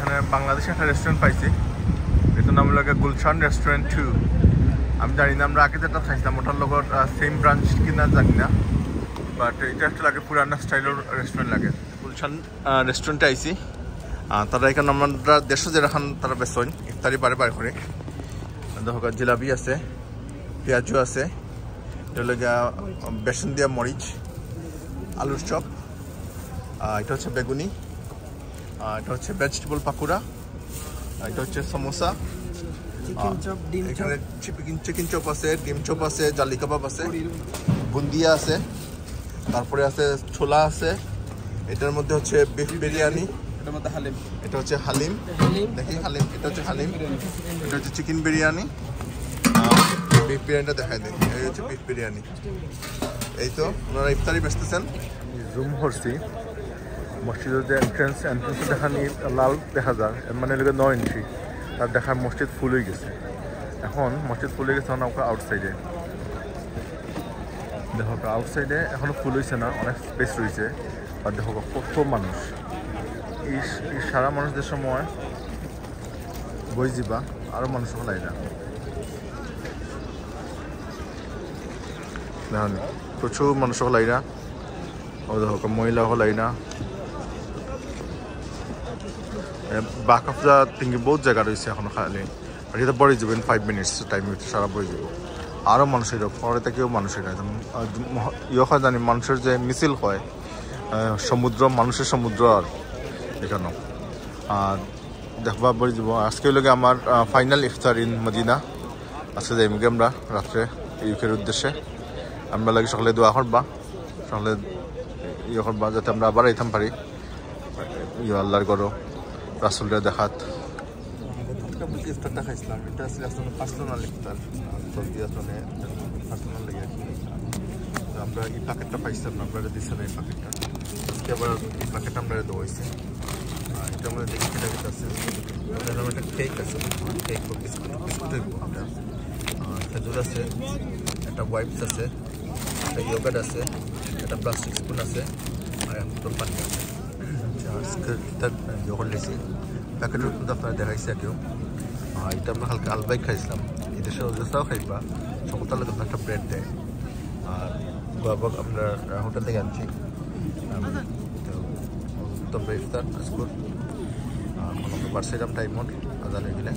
এখানে বাংলাদেশে একটা রেস্টুরেন্ট পাইছি, এটার নাম লাগে গুলশান রেস্টুরেন্ট 2। আমি জানি না আমরা আগে যেটা খাইছিলাম ওটার লগত সেম ব্রাঞ্চ কিনা জানি না, বাট এটা একটা লাগে পুরানা স্টাইলের রেস্টুরেন্ট লাগে। গুলশান রেস্টুরেন্টে আইছি, তারা এখানে আমরা দেশে যেরকম তারা বেসন ইফতারি বারে বারে করে দেখো জিলাপি আছে, পেঁয়াজু আছে, এটা লাগে বেসন দিয়া মরিচ, আলুর চপ, এটা হচ্ছে বেগুনি, এটা হচ্ছে ভেজিটেবল পাকুড়া, এটা হচ্ছে সমোসা, এখানে চিকেন চপ আছে, ডিম চপ আছে, জালি কাবাব আছে, বুন্দিয়া আছে, তারপরে আছে ছোলা আছে, এটার মধ্যে হচ্ছে বিফ বিরিয়ানি, এটা হচ্ছে হালিম, দেখি হালিম, এটা হচ্ছে হালিম, এটা হচ্ছে চিকেন বিরিয়ানি, বিফ বিরিয়ানিটা দেখাই দেয়, এই হচ্ছে বিফ বিরিয়ানি। এই তো ওনারা ইফতারি বেচতেছেন। জুম করছি মসজিদের যে এন্ট্রেন্সে দেখা লাল দেখা যায়, মানে 9 ইঞ্চি তার দেখার মসজিদ ফুল হয়ে গেছে। এখন মসজিদ ফুল হয়ে গেছে ওকে আউটসাইডে দেখো, আউটসাইডে এখনো ফুল হয়েছে না, অনেক স্পেস রয়েছে। আর দেখো কত মানুষ, এই সারা মানুষদের সময় বই যাবা আরো মানুষ হলাই না, দেখুন প্রচুর মানুষ হলাই না, ও দেখো মহিলা হলাই না, বাকাফজা তিনকি বহুত জায়গা রয়েছে এখনো খালি, আর এটা বড়ি যাবেন 5 মিনিটস টাইম সারা বড়ি যাব। আরও মানুষ এটা পরে থেকেও মানুষ এটা ইয়ে হয় জানি, মানুষের যে মিছিল হয় সমুদ্র, মানুষের সমুদ্র আর এখানেও। আর দেখবা বড়ি যাব। আজকে লোকে আমার ফাইনাল ইফতার ইন মদিনা, আজকে যাইম গে আমরা রাত্রে ইউকের উদ্দেশ্যে। আমরা লাগে সকালে দোয়া করবা, সকালে ইয়ে করবা যাতে আমরা আবার আইতাম পারি ইয়ে আল্লাহর করো রাসুলরা দেখাত। ইফতারটা খাইছিলাম, এটা আসলে আসলে পার্সোনাল ইফতার, আসলে পার্সোনাল লেগে আমরা এই প্যাকেটটা পাইছিলাম না, আমরা দিচ্ছি না এই প্যাকেটটা, আজকে আবার এই প্যাকেটটা আমরা দেওয়াইছি। এটা আমরা দেখি কেটা কেটে আছে, একটা কেক আছে, কেক বিস্কুট বিস্কুটের একটা খেজুর আছে, একটা ওয়াইপস আছে, একটা ইয়োগার্ট আছে, একটা প্লাস্টিক স্পুন আছে, আর একটা পানি আছে। লেছি প্যাকেটের মধ্যে আপনারা দেখাইছে কেউ, এটা আমরা হালকা আলবাই খাইছিলাম, এই দেশের অজস্রাও খাইবা সমতলে তখন একটা ব্রেড দেয়। আর গোয়াবাগ আমরা হোটেল থেকে আনছি, তবে ইফতার আজকুর বার্ষিকাম টাইমত আজান হয়ে গেলে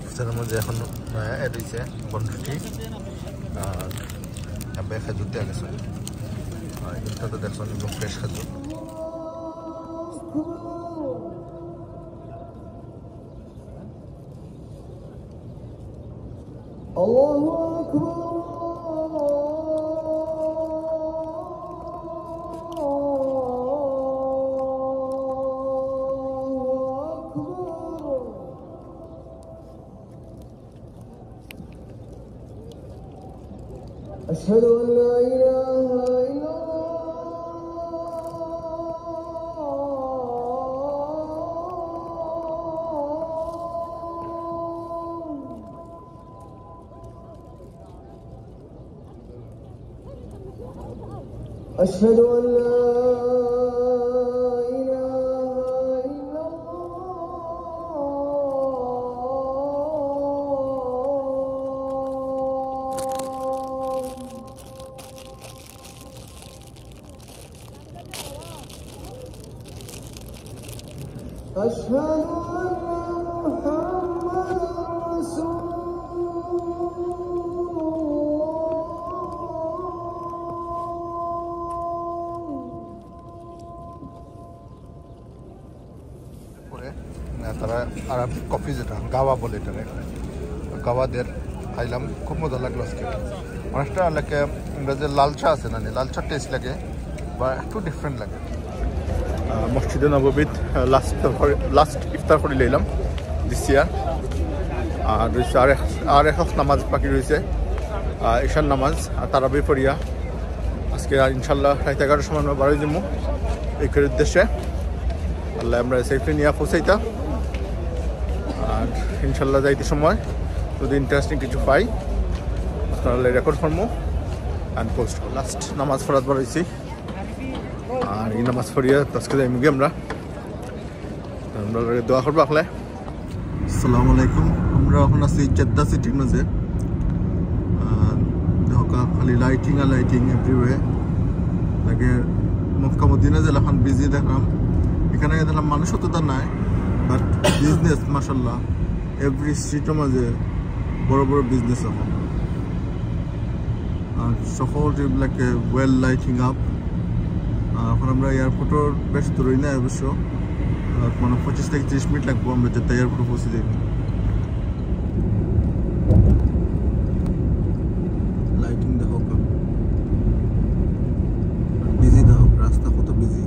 ইফতারের মধ্যে এখন এড হয়েছে বনরুটি আর আমরা খেজুর দেওয়া গেছে, এগুলোটা তো দেখছেন একদম ফ্রেশ খেজুর। أشهد أن لا إله إلا الله أشهد أن لا أشهد أن محمد رسول তারা আরব কফি যেটা গাওয়া বলে, এটারে গাওয়াদের খাইলাম, খুব মজা লাগলো আজকে। অনেকটা লাগে আমরা যে লাল চা আছে না, লাল চা টেস্ট লাগে বা একটু ডিফারেন্ট লাগে। মসজিদে নববীত লাস্ট ইফতার করে লইলাম দিস ইয়ার, আর রয়েছে আর এক নামাজ বাকি রয়েছে, ঈশান নামাজ আর তারাবি পড়িয়া আজকে আর ইনশাল্লাহ রাত 11টার সময় আমরা বাড়ি যাবো এইকের উদ্দেশ্যে। আল্লাহ আমরা সেফলি নিয়ে পৌঁছাইতা, আর ইনশাল্লাহ যাইতে সময় যদি ইন্টারেস্টিং কিছু পাই আপনারা রেকর্ড করবো অ্যান্ড পোস্ট। লাস্ট নামাজ পড়াত বাড়াইছি, আর এই নামাজ পড়িয়া আজকে যাই মুগি আমরা আমরা দোয়া করবো আখলে। আসসালামু আলাইকুম। আমরা এখন আছি জেদ্দা সিটির মাঝে। খালি লাইটিং আর লাইটিং এভরিওয়ে লাগে। মক্কা মদিনা জেলা এখন বিজি দেখলাম। এখানে দেখলাম মানুষ অতটা নাই, বাট বিজনেস মাশাল্লাহ এভরি স্ট্রিটের মাঝে বড় বড় বিজনেস এখন। আর সকল ট্রিপগুলোকে ওয়েল লাইটিং আপ। এখন আমরা এয়ারপোর্টের বেশ দূরই না, অবশ্য মানে 25 থেকে 30 মিনিট লাগবো আমরা যেতে এয়ারপোর্টে পৌঁছে যাই। লাইটিং দেখো, বিজি দেখো, রাস্তা কত বিজি।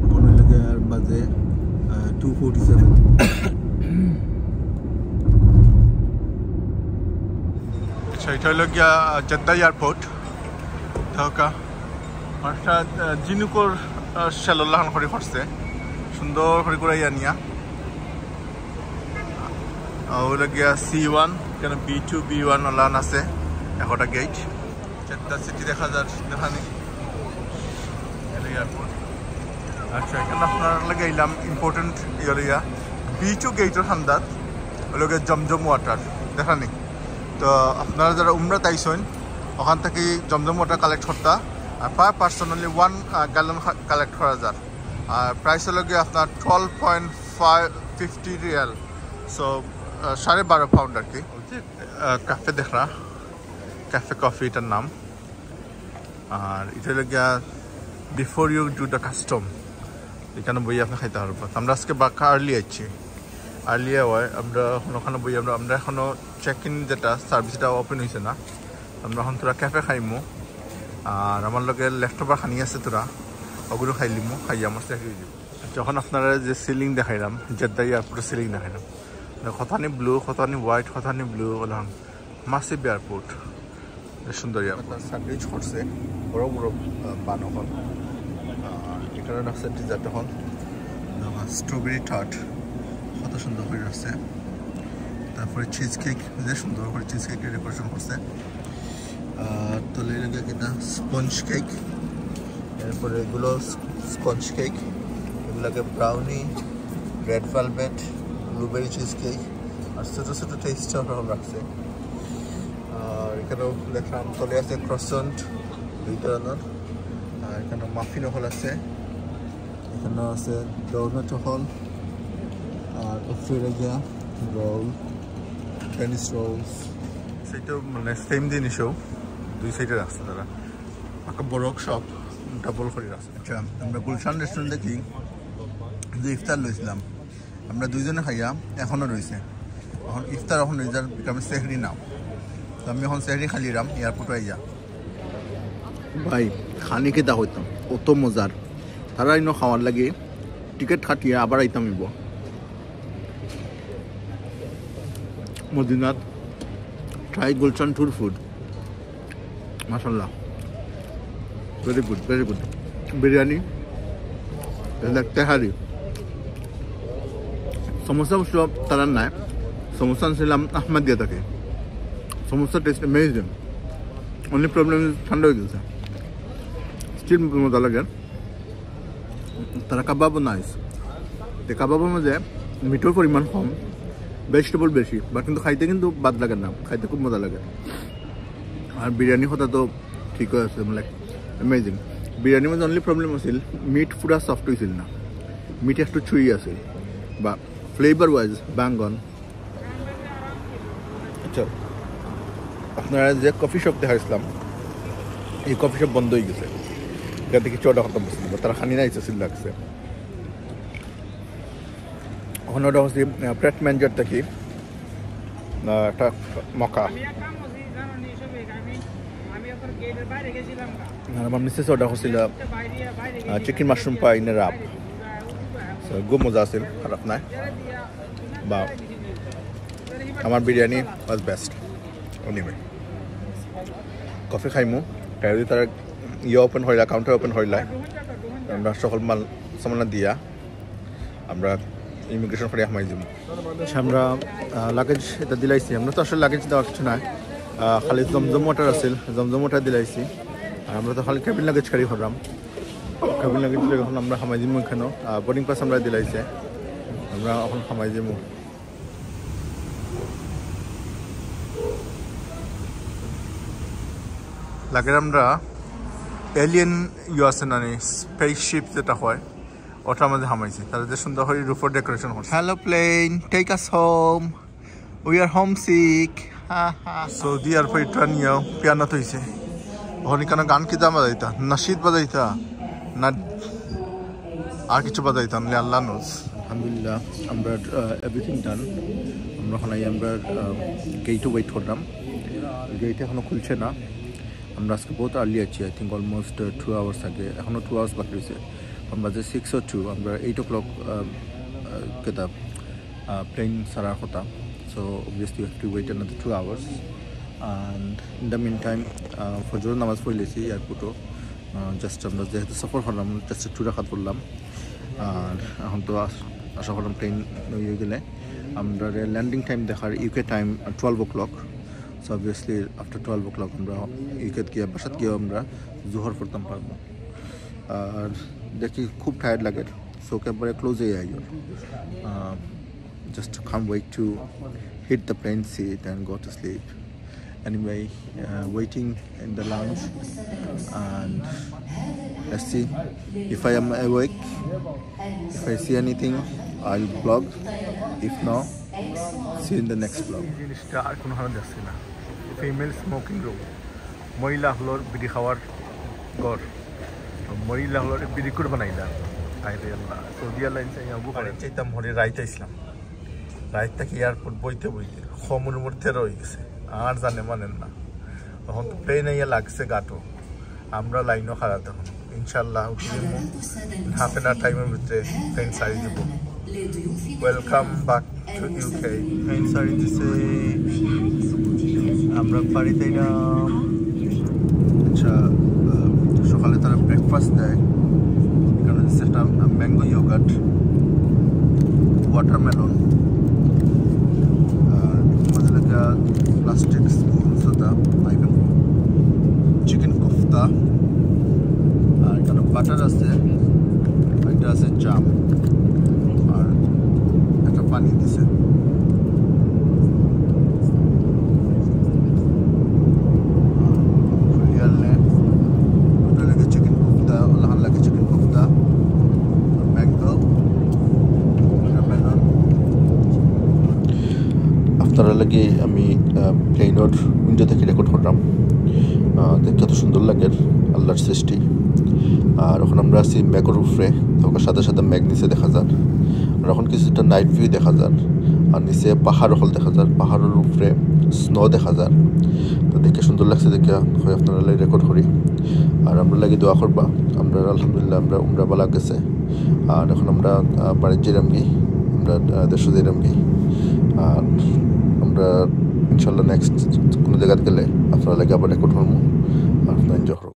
এখন লাগে আর বাজে 2:47। আচ্ছা, এটা হলো গিয়া জেদ্দা এয়ারপোর্ট। ঢাকা মানুষটা জিনুকর সেলুল্লাহন করে করছে সুন্দর করে ঘুরাইয়া নিয়া। ওগুলো গিয়া C1, কেন B2 B1 লাইন আছে, একটা গেট। জেদ্দা সিটি দেখা যাচ্ছে, দেখা নেই এয়ারপোর্ট। আচ্ছা, এখানে আপনার লাগে এলাম ইম্পর্টেন্ট ইয়া B2 গেটের খান্দাত ওগুলো গিয়ে জমজম ওয়াটার দেখা নেই। তো আপনারা যারা উমরাত আইসেন ওখান থেকে জমজম ওয়াটার কালেক্ট করতা, আর per person only 1 gallon collect করা যায়। আর প্রাইস হলো গিয়ে আপনার 12.50 রিয়াল, সো 12.5 পাউন্ড আর কি। ক্যাফে দেখরা, ক্যাফে কফি এটার নাম। আর এটা হলো গিয়া before you do the custom, এখানে বই আপনি খাইতে পারবো। আমরা আজকে বাঁকা আর্লি আইছি, আর্লি হয় আমরা ওখানে বই আমরা এখনও চেক ইন যেটা সার্ভিসটা ওপেন হয়েছে না। আমরা এখন তোরা ক্যাফে খাইমু, আর আমার লগে লেফট ওভার খানি আছে, তোরা ওগুলো খাইলিমু, খাইয়া আমার চেক হয়ে যাব। যখন আপনারা যে সিলিং দেখাইলাম জেদ্দা এয়ারপোর্টের সিলিং দেখাইলাম, কথানি ব্লু, কথানি হোয়াইট, কথানি ব্লু বললাম। মাসিভ এয়ারপোর্ট, সুন্দর এয়ারপোর্ট। স্যান্ডউইচ করছে বড় বড় পান এখন। এখানে রাখছে ডিজার্ট এখন স্ট্রবেরি টার্ট, কত সুন্দর করে রাখছে। তারপরে চিজ কেক, যে সুন্দর করে চিজ কেকের ডেকোরেশন করছে। তলে লেগে কিনা স্পঞ্জ কেক, এরপরে এগুলো স্পঞ্জ কেক, এগুলোকে brownie, red velvet, blueberry cheese cake, আর ছোটো ছোটো টেস্টার রাখছে। আর এখানেও দেখলাম তলে আছে ক্রসেন্ট 2 ধরনের, আর এখানে মাফিন হল আছে, এখানে আছে ডোনাট হল, আর অস্ট্রেলিয়া রোল, টেনিস রোলস। সেইটাও মানে সেম জিনিসও 2 সাইডে রাখছে তারা, একটা বড় শপ ডাবল করে রাখছে। আচ্ছা, আমরা গুলশান রেস্টুরেন্ট দেখি যে ইফতার লইছিলাম, আমরা 2 জনে খাইয়া এখনও রয়েছে। এখন ইফতার এখন রেজাল্ট বিকামে সেহরি নাও, তো আমি এখন সেহরি খালিলাম এয়ারপোর্টে আইয়া। ভাই খানি কেতা হইতাম অত মজার, তারা ইনো খাওয়ার লাগে টিকিট কাটিয়ে আবার আইতাম ইব মদিনাত। ট্রাই গুলশান ট্যুর ফুড, মাশাল্লাহ very good, very good. Biryani, tehari, samosa অবশ্য তারা নাই, সমোসা আনছিলাম আহমদিয়া থেকে। Samosa taste amazing, only problem ঠান্ডা হয়ে গেছে, স্টিল মজা লাগে। তারা কাবাবও নাইস, তো কাবাবের মধ্যে মিঠোর পরিমাণ কম, ভেজিটেবল বেশি, বাট কিন্তু খাইতে কিন্তু বাদ লাগে না, খাইতে খুব মজা লাগে। আর বিরিয়ানির কথা তো ঠিক হয়ে আছে, লাইক অ্যামেজিং। বিরিয়ানির মধ্যে অনলি প্রবলেম আছিল মিট পুরা সফট হয়েছিল না, মিট একটু ছুঁই আছিল বা ফ্লেভার ওয়াইজ ব্যাঙ্গন। আচ্ছা, আপনারা যে কফি শপ দেখাইছিলাম, এই কফি শপ বন্ধ হয়ে গেছে, এখান থেকে চটা খতম করছিল, তারা খানি না ইচ্ছা লাগছে। ওখানে ওটা হচ্ছে প্রেট ম্যানেজার থেকে একটা মকা, আমার মিসেস অর্ডার করছিল চিকেন মাশরুম পাই না রাব, খুব মজা আছিল, খারাপ নাই। বা আমার বিরিয়ানি ওয়াজ বেস্ট। এনিওয়ে কফি খাইমু, তাই তার ওপেন হইলা, কাউন্টার ওপেন হইলা, আমরা সকল মাল সামানা দিয়া আমরা ইমিগ্রেশন করে হামাই যাব। আমরা লাগেজ এটা দিলাইছি, আমরা তো আসলে লাগেজ দেওয়ার কিছু নাই, খালি জমজম ওয়াটার আছিল, জমজম ওয়াটার দিলাইছি। আর আমরা তো খালি কেবিন লাগেজ ক্যারি করলাম, কেবিন লাগেজ এখন আমরা হামাই দিব। এখানেও বোর্ডিং পাস আমরা দিলাইছে, আমরা এখন খামাই যাবো লাগে আমরা এলিয়েন আছে না স্পেসশিপ যেটা হয় ওটার মধ্যে হামাইছি তাহলে যে সুন্দর করে রুফর ডেকোরেশন হচ্ছে hello plane take us home we are homesick Saudi আর ফেটরা নিয়েও পিয়ানো হয়েছে ওখানে কেন গান কি দাম বাজাইতা নাশিদ বাজাইতা না আর কিছু বাজাইতাম আল্লাহ নোজ আলহামদুলিল্লাহ আমরা এভরিথিং ডান আমরা ওখানে আমরা গেটে ওয়েট করলাম গেট এখনও খুলছে না আমরা আজকে বহুত আর্লি আছি আই থিঙ্ক অলমোস্ট 2 আওয়ার্স আগে এখনও 2 আওয়ার্স বাকি রয়েছে আমরা যে 6:02 আমরা 8 o'clock কেতা প্লেন সারার কথা so obviously you have to wait another 2 hours and in the meantime ফজর নামাজ পড়লেছি এয়ারপোর্টও জাস্ট আমরা যেহেতু সফর করলাম জাস্ট একটু রাখাত করলাম আর এখন তো আশা করলাম প্লেন হয়ে গেলে আমরা ল্যান্ডিং টাইম দেখার UK time 12 o'clock so obviously after 12 o'clock আমরা ইউকে গিয়ে বাসাত গিয়ে আমরা জোহর পড়তাম পারবো আর দেখি খুব টায়ার্ড লাগে সো একেবারে ক্লোজে I just can't wait to hit the plane seat and go to sleep anyway waiting in the lounge and let's see if I am awake if I see anything I'll vlog if not see in the next vlog জিনিসটা আর কোনো হারান যাচ্ছে না female smoking room মহিলা হলোর বিড়ি খাওয়ার ঘর মহিলা হলোর বিড়ি করে বানাইলা আইরে আল্লাহ সৌদি এয়ারলাইন্স আবু করে চাইতাম হলে রাইতে ইসলাম রাইত থেকে এয়ারপোর্ট বইতে খমুর মধ্যে রয়ে গেছে আর জানে মানেন না তখন তো প্লেনে ইয়ে লাগছে গাটো আমরা লাইনও খারাপ তখন ইনশাল্লাহ হাফ এন আওয়ার টাইমের ভিতরে প্লেন সারি দেব welcome back to UK plane সারি দিছে আমরা বাড়িতে আচ্ছা সকালে তারা ব্রেকফাস্ট দেয় এখানে সেটা mango yogurt watermelon plastic spoons of the chicken kofta আর এখানে বাটার আছে এটা আছে জাম আর একটা পানি দিছে চিকেন কোফতা লাল লাগে চিকেন কোফতা ম্যাঙ্গো আপনারা লাগে আমি প্লেনের উইন্ডো থেকে রেকর্ড করলাম দেখতে এত সুন্দর লাগে আল্লাহর সৃষ্টি আর এখন আমরা আছি ম্যাগোর উপরে তখন সাদা সাদা ম্যাগ নিচে দেখা যায় আর এখন কিছুটা নাইট ভিউ দেখা যায় আর নিচে পাহাড় হল দেখা যায় পাহাড়ের উপরে স্নো দেখা যায় তো দেখে সুন্দর লাগছে দেখে হয় আপনারা রেকর্ড করি আর আমরা লাগে দোয়া করবা আমরা আলহামদুলিল্লাহ আমরা উমরা বালা গেছে আর এখন আমরা বাড়ির যেরামগি আমরা দেশ যেরামগি আর আমরা ইনশাল্লাহ নেক্সট কোনো জায়গায় গেলে আপনারা লাগে আবার রেকর্ড করবো আর আপনারা এনজয় করবো